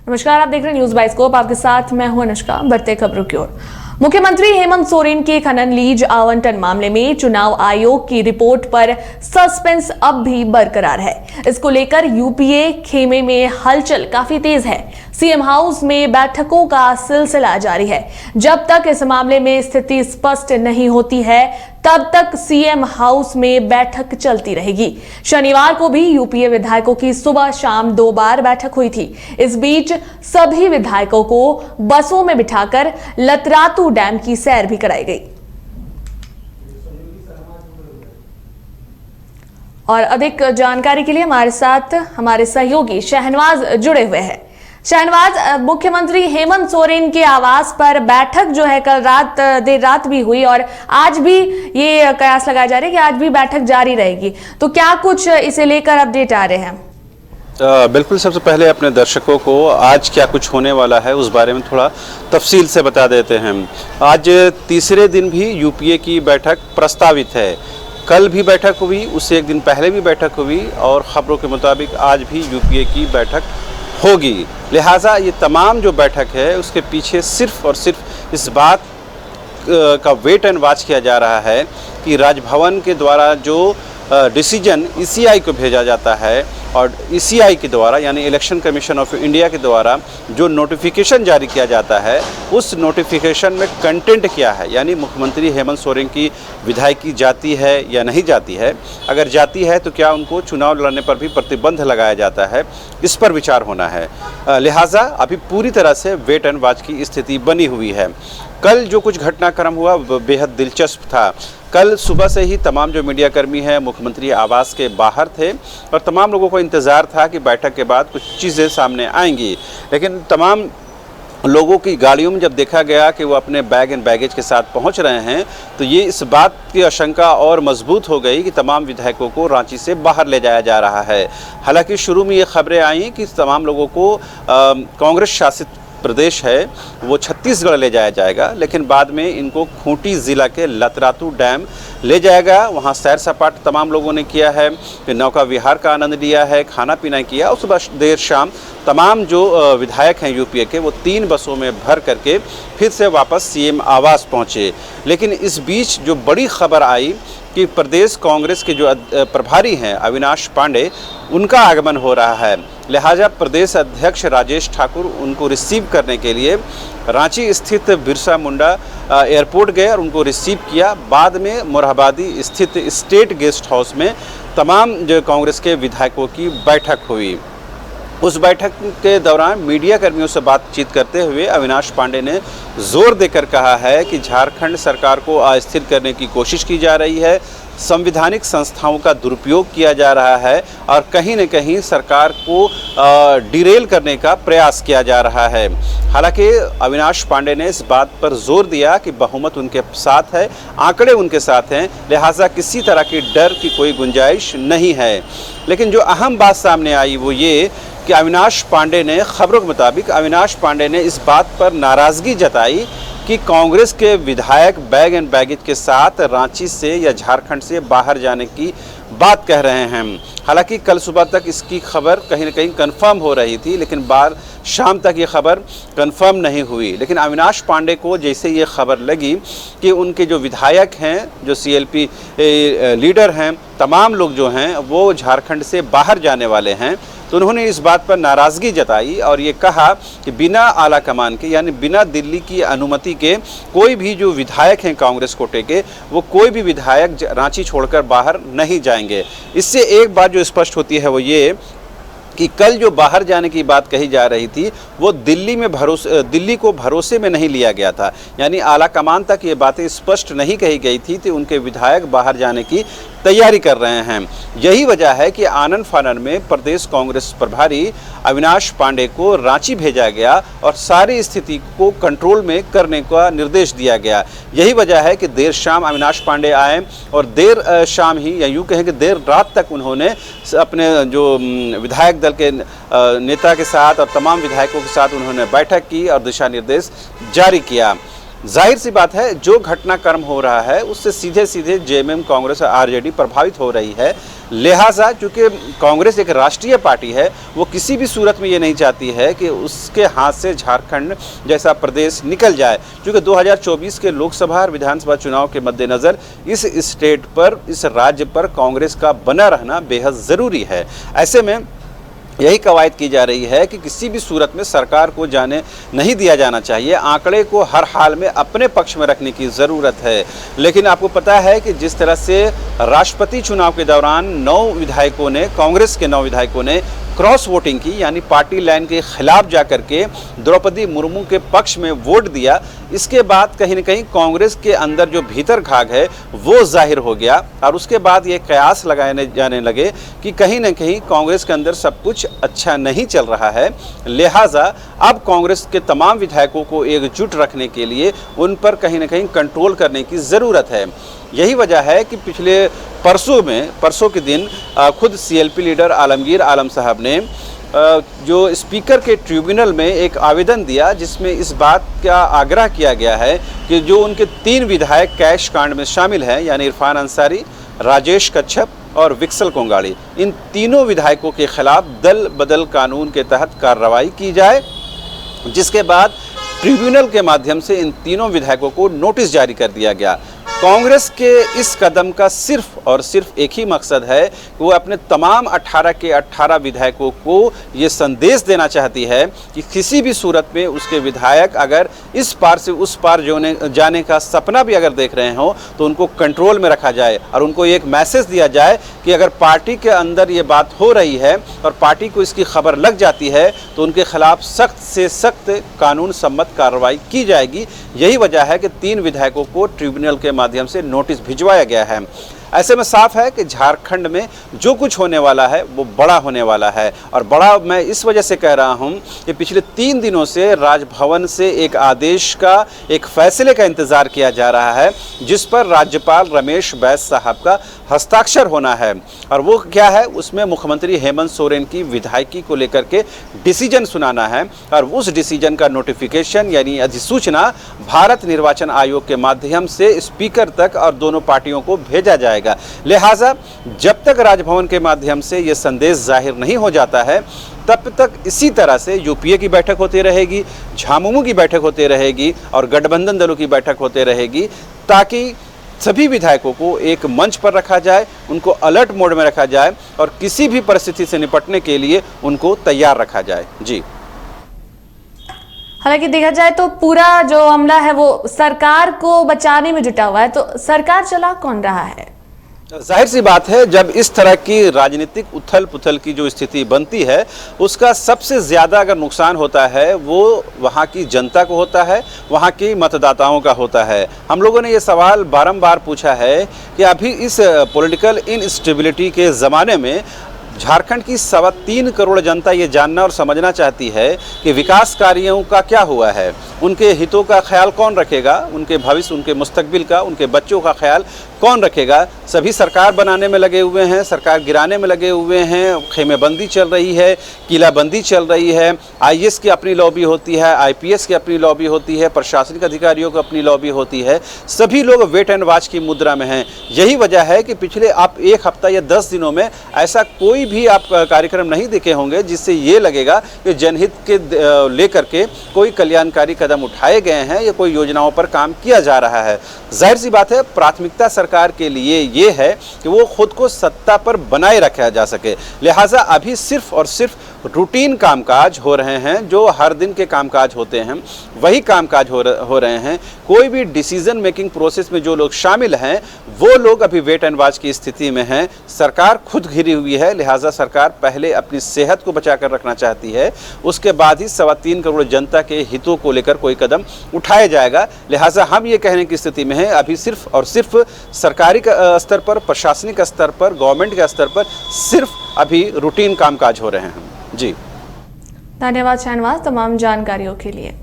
नमस्कार, आप देख रहे हैं न्यूज बाइस्कोप। आपके साथ मैं हूं अनुष्का। बढ़ते खबरों की ओर। मुख्यमंत्री हेमंत सोरेन के खनन लीज आवंटन मामले में चुनाव आयोग की रिपोर्ट पर सस्पेंस अब भी बरकरार है। इसको लेकर यूपीए खेमे में हलचल काफी तेज है। सीएम हाउस में बैठकों का सिलसिला जारी है। जब तक इस मामले में स्थिति स्पष्ट नहीं होती है, तब तक सीएम हाउस में बैठक चलती रहेगी। शनिवार को भी यूपीए विधायकों की सुबह शाम 2 बार बैठक हुई थी। इस बीच सभी विधायकों को बसों में बिठाकर लतरातू डैम की सैर भी कराई गई। और अधिक जानकारी के लिए हमारे साथ हमारे सहयोगी शहनवाज जुड़े हुए हैं। शहनवाज, मुख्यमंत्री हेमंत सोरेन के आवास पर बैठक जो है कल देर रात भी हुई और आज भी ये कयास लगाया जा रहा है कि आज भी बैठक जारी रहेगी, तो क्या कुछ इसे लेकर अपडेट आ रहे हैं? बिल्कुल, सबसे पहले अपने दर्शकों को आज क्या कुछ होने वाला है उस बारे में थोड़ा तफसील से बता देते हैं। आज तीसरे दिन भी यूपीए की बैठक प्रस्तावित है। कल भी बैठक हुई, उससे एक दिन पहले भी बैठक हुई और खबरों के मुताबिक आज भी यूपीए की बैठक होगी। लिहाजा ये तमाम जो बैठक है उसके पीछे सिर्फ और सिर्फ इस बात का वेट एंड वॉच किया जा रहा है कि राजभवन के द्वारा जो डिसीजन ईसीआई को भेजा जाता है और ईसीआई के द्वारा यानी इलेक्शन कमीशन ऑफ इंडिया के द्वारा जो नोटिफिकेशन जारी किया जाता है, उस नोटिफिकेशन में कंटेंट क्या है, यानी मुख्यमंत्री हेमंत सोरेन की विधायकी जाती है या नहीं जाती है। अगर जाती है तो क्या उनको चुनाव लड़ने पर भी प्रतिबंध लगाया जाता है, इस पर विचार होना है। लिहाजा अभी पूरी तरह से वेट एंड वॉच की स्थिति बनी हुई है। कल जो कुछ घटनाक्रम हुआ बेहद दिलचस्प था। कल सुबह से ही तमाम जो मीडियाकर्मी हैं मुख्यमंत्री आवास के बाहर थे और तमाम लोगों को इंतज़ार था कि बैठक के बाद कुछ चीज़ें सामने आएंगी, लेकिन तमाम लोगों की गाड़ियों में जब देखा गया कि वो अपने बैग एंड बैगेज के साथ पहुंच रहे हैं, तो ये इस बात की आशंका और मजबूत हो गई कि तमाम विधायकों को रांची से बाहर ले जाया जा रहा है। हालांकि शुरू में ये खबरें आई कि तमाम लोगों को कांग्रेस शासित प्रदेश है वो छत्तीसगढ़ ले जाया जाएगा, लेकिन बाद में इनको खूंटी ज़िला के लतरातू डैम ले जाएगा। वहाँ सैर सपाट तमाम लोगों ने किया है, नौका विहार का आनंद लिया है, खाना पीना किया। उस बाद देर शाम तमाम जो विधायक हैं यूपीए के, वो 3 बसों में भर करके फिर से वापस सीएम आवास पहुँचे। लेकिन इस बीच जो बड़ी खबर आई कि प्रदेश कांग्रेस के जो प्रभारी हैं अविनाश पांडे, उनका आगमन हो रहा है। लिहाजा प्रदेश अध्यक्ष राजेश ठाकुर उनको रिसीव करने के लिए रांची स्थित बिरसा मुंडा एयरपोर्ट गए और उनको रिसीव किया। बाद में मोरहाबादी स्थित स्टेट गेस्ट हाउस में तमाम जो कांग्रेस के विधायकों की बैठक हुई। उस बैठक के दौरान मीडिया कर्मियों से बातचीत करते हुए अविनाश पांडे ने जोर देकर कहा है कि झारखंड सरकार को अस्थिर करने की कोशिश की जा रही है, संवैधानिक संस्थाओं का दुरुपयोग किया जा रहा है और कहीं न कहीं सरकार को डिरेल करने का प्रयास किया जा रहा है। हालांकि अविनाश पांडे ने इस बात पर जोर दिया कि बहुमत उनके साथ है, आंकड़े उनके साथ हैं, लिहाजा किसी तरह की डर की कोई गुंजाइश नहीं है। लेकिन जो अहम बात सामने आई वो ये कि अविनाश पांडे ने, खबरों के मुताबिक अविनाश पांडे ने इस बात पर नाराज़गी जताई कि कांग्रेस के विधायक बैग एंड बैगेज के साथ रांची से या झारखंड से बाहर जाने की बात कह रहे हैं। हालांकि कल सुबह तक इसकी खबर कहीं न कहीं कंफर्म हो रही थी, लेकिन बाद शाम तक ये खबर कंफर्म नहीं हुई। लेकिन अविनाश पांडे को जैसे ये खबर लगी कि उनके जो विधायक हैं, जो सीएलपी लीडर हैं, तमाम लोग जो हैं वो झारखंड से बाहर जाने वाले हैं, तो उन्होंने इस बात पर नाराज़गी जताई और ये कहा कि बिना आला कमान के यानी बिना दिल्ली की अनुमति के कोई भी जो विधायक हैं कांग्रेस कोटे के, वो कोई भी विधायक रांची छोड़कर बाहर नहीं जाएंगे। इससे एक बात जो स्पष्ट होती है वो ये कि कल जो बाहर जाने की बात कही जा रही थी वो दिल्ली को भरोसे में नहीं लिया गया था, यानी आला कमान तक ये बातें स्पष्ट नहीं कही गई थी कि उनके विधायक बाहर जाने की तैयारी कर रहे हैं। यही वजह है कि आनन फानन में प्रदेश कांग्रेस प्रभारी अविनाश पांडे को रांची भेजा गया और सारी स्थिति को कंट्रोल में करने का निर्देश दिया गया। यही वजह है कि देर शाम अविनाश पांडे आए और देर शाम ही या यूँ कहें कि देर रात तक उन्होंने अपने जो विधायक दल के नेता के साथ और तमाम विधायकों के साथ उन्होंने बैठक की और दिशा निर्देश जारी किया। जाहिर सी बात है, जो घटनाक्रम हो रहा है उससे सीधे सीधे जेएमएम, कांग्रेस और आरजेडी प्रभावित हो रही है। लिहाजा चूंकि कांग्रेस एक राष्ट्रीय पार्टी है, वो किसी भी सूरत में ये नहीं चाहती है कि उसके हाथ से झारखंड जैसा प्रदेश निकल जाए, क्योंकि 2024 के लोकसभा और विधानसभा चुनाव के मद्देनज़र इस स्टेट पर, इस राज्य पर कांग्रेस का बना रहना बेहद ज़रूरी है। ऐसे में यही कवायद की जा रही है कि किसी भी सूरत में सरकार को जाने नहीं दिया जाना चाहिए। आंकड़े को हर हाल में अपने पक्ष में रखने की ज़रूरत है। लेकिन आपको पता है कि जिस तरह से राष्ट्रपति चुनाव के दौरान 9 विधायकों ने, कांग्रेस के 9 विधायकों ने क्रॉस वोटिंग की, यानी पार्टी लाइन के खिलाफ जाकर के द्रौपदी मुर्मू के पक्ष में वोट दिया, इसके बाद कहीं न कहीं कांग्रेस के अंदर जो भीतर घाग है वो जाहिर हो गया और उसके बाद ये कयास लगाए जाने लगे कि कहीं न कहीं कांग्रेस के अंदर सब कुछ अच्छा नहीं चल रहा है। लिहाजा अब कांग्रेस के तमाम विधायकों को एकजुट रखने के लिए उन पर कहीं न कहीं कंट्रोल करने की ज़रूरत है। यही वजह है कि पिछले परसों के दिन खुद सीएलपी लीडर आलमगीर आलम साहब ने जो स्पीकर के ट्रिब्यूनल में एक आवेदन दिया, जिसमें इस बात का आग्रह किया गया है कि जो उनके 3 विधायक कैश कांड में शामिल हैं, यानी इरफान अंसारी, राजेश कच्छप और विक्सल कोंगाड़ी, इन तीनों विधायकों के खिलाफ दल बदल कानून के तहत कार्रवाई की जाए, जिसके बाद ट्रिब्यूनल के माध्यम से इन तीनों विधायकों को नोटिस जारी कर दिया गया। कांग्रेस के इस कदम का सिर्फ और सिर्फ एक ही मकसद है कि वो अपने तमाम 18 के 18 विधायकों को ये संदेश देना चाहती है कि किसी भी सूरत में उसके विधायक अगर इस पार से उस पार जाने का सपना भी अगर देख रहे हो तो उनको कंट्रोल में रखा जाए और उनको एक मैसेज दिया जाए कि अगर पार्टी के अंदर ये बात हो रही है और पार्टी को इसकी खबर लग जाती है तो उनके खिलाफ सख्त से सख्त कानून सम्मत कार्रवाई की जाएगी। यही वजह है कि 3 विधायकों को ट्रिब्यूनल के माध्यम से नोटिस भिजवाया गया है। ऐसे में साफ है कि झारखंड में जो कुछ होने वाला है वो बड़ा होने वाला है। और बड़ा मैं इस वजह से कह रहा हूं कि पिछले 3 दिनों से राजभवन से एक आदेश का, एक फैसले का इंतज़ार किया जा रहा है, जिस पर राज्यपाल रमेश बैस साहब का हस्ताक्षर होना है। और वो क्या है, उसमें मुख्यमंत्री हेमंत सोरेन की विधायकी को लेकर के डिसीजन सुनाना है और उस डिसीजन का नोटिफिकेशन यानी अधिसूचना भारत निर्वाचन आयोग के माध्यम से स्पीकर तक और दोनों पार्टियों को भेजा जाएगा। लिहाजा जब तक राजभवन के माध्यम से ये संदेश जाहिर नहीं हो जाता है तब तक इसी तरह से यूपीए की बैठक होती रहेगी, झामुमो की बैठक होती रहेगी और गठबंधन दलों की बैठक होती रहेगी, ताकि सभी विधायकों को एक मंच पर रखा जाए, उनको अलर्ट मोड में रखा जाए और किसी भी परिस्थिति से निपटने के लिए उनको तैयार रखा जाए। जी, हालांकि देखा जाए तो पूरा जो हमला है वो सरकार को बचाने में जुटा हुआ है, तो सरकार चला कौन रहा है? जाहिर सी बात है, जब इस तरह की राजनीतिक उथल पुथल की जो स्थिति बनती है उसका सबसे ज़्यादा अगर नुकसान होता है वो वहाँ की जनता को होता है, वहाँ की मतदाताओं का होता है। हम लोगों ने ये सवाल बारंबार पूछा है कि अभी इस पॉलिटिकल इनस्टेबिलिटी के ज़माने में झारखंड की 3.25 करोड़ जनता ये जानना और समझना चाहती है कि विकास कार्यों का क्या हुआ है, उनके हितों का ख्याल कौन रखेगा, उनके भविष्य, उनके मुस्तकबिल का, उनके बच्चों का ख्याल कौन रखेगा। सभी सरकार बनाने में लगे हुए हैं, सरकार गिराने में लगे हुए हैं, खेमेबंदी चल रही है, किलाबंदी चल रही है, आईएएस की अपनी लॉबी होती है, आईपीएस की अपनी लॉबी होती है, प्रशासनिक अधिकारियों की अपनी लॉबी होती है, सभी लोग वेट एंड वॉच की मुद्रा में हैं। यही वजह है कि पिछले आप 1 हफ्ता या 10 दिनों में ऐसा कोई भी आप कार्यक्रम नहीं देखे होंगे जिससे ये लगेगा कि जनहित के लेकर के कोई कल्याणकारी कदम उठाए गए हैं या कोई योजनाओं पर काम किया जा रहा है। जाहिर सी बात है, प्राथमिकता सरकार के लिए ये है कि वो खुद को सत्ता पर बनाए रखा जा सके। लिहाजा अभी सिर्फ और सिर्फ रूटीन कामकाज हो रहे हैं, जो हर दिन के कामकाज होते हैं वही कामकाज हो रहे हैं। कोई भी डिसीजन मेकिंग प्रोसेस में जो लोग शामिल हैं वो लोग अभी वेट एंड वॉच की स्थिति में हैं। सरकार खुद घिरी हुई है, लिहाजा सरकार पहले अपनी सेहत को बचा कर रखना चाहती है, उसके बाद ही 3.25 करोड़ जनता के हितों को लेकर कोई कदम उठाया जाएगा। लिहाजा हम ये कहने की स्थिति में हैं अभी सिर्फ और सिर्फ सरकारी स्तर पर, प्रशासनिक स्तर पर, गवर्नमेंट के स्तर पर सिर्फ अभी रूटीन कामकाज हो रहे हैं। जी, धन्यवाद शहनवाज तमाम जानकारियों के लिए।